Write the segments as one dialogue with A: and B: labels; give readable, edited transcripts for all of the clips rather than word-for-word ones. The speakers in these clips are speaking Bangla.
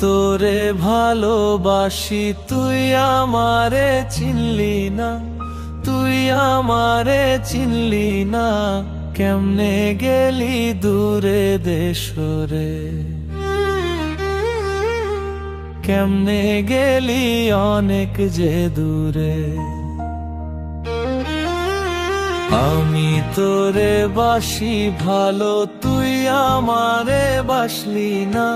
A: তোরে ভালোবাসি, তুই আমারে চিনলি না, তুই আমারে চিনলি না, কেমনে গেলি দূরে দেশরে, কেমনে গেলি অনেক যে দূরে। আমি তোরে বাসি ভালো, তুই আমারে বাসলি না,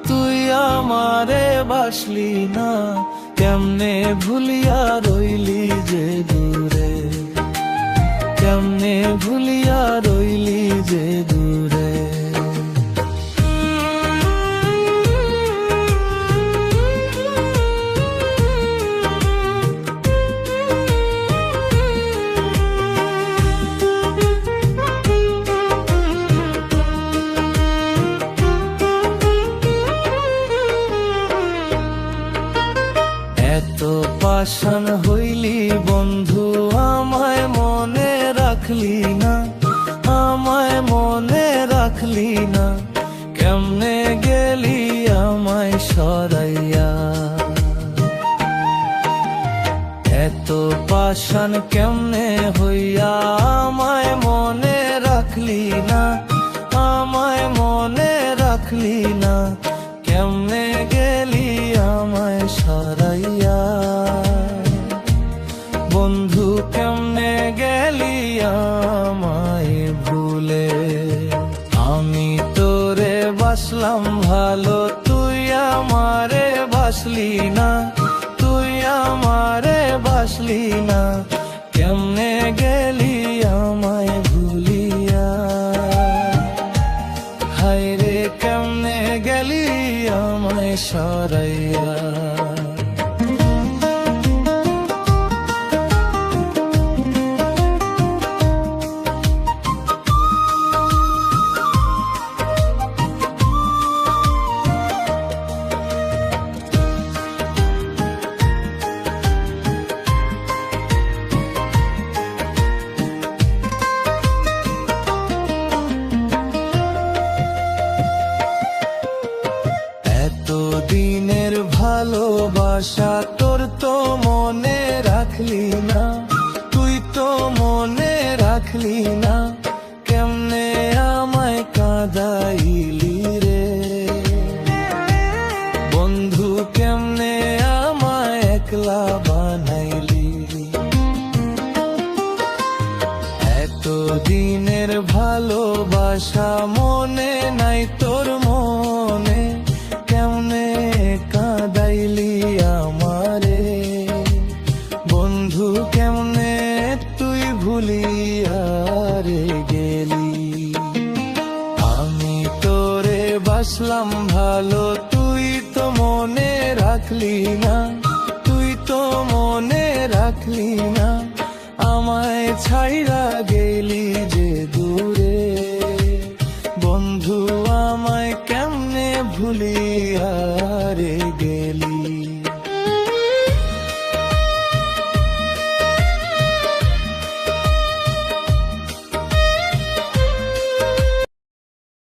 A: তুই আমারে বাসলি না, কেমনে ভুলিয়া রইলি যে দূরে, কেমনে ভুলিয়া রইলি যে দূরে। এত পাষাণ হইলি বন্ধু, আমায় মনে রাখলি না, আমায় মনে রাখলি না, কেমনে গেলি আমায় সরাইয়া। এত পাষাণ কেমনে হইয়া আমায় মনে রাখলি না, আমায় মনে রাখলি না, কেমনে গেলি আমায় সরাইয়া। বন্ধু কেমনে গেলি আমায় ভুলে, আমি তোরে বাসলাম ভালো, তুই আমারে বাসলি না, তুই আমারে বাসলি না, কেমনে গেলি আমায় ভুলিয়া। হায়রে কেমনে গেলি আমায় সরাইয়া। দিনের ভালোবাসা তোর তো মনে রাখলি না, তুই তো মনে রাখলি না, কেমনে আমায় কাঁদাইলি রে। বন্ধু কেমনে আমায় একলা বানাইলি, এত দিনের ভালোবাসা মনে নাই তোর মনে, কেমনে কাঁদাইলি আমারে। বন্ধু কেমনে তুই ভুলিয়া রে গেলি, আমি তোরে বাসলাম ভালো, তুই তো মনে রাখলি না, তুই তো মনে রাখলি না, আমায় ছাইরা গেলি যে দূরে। বন্ধু আমায় কেমনে ভুলিয়া রে গেলি।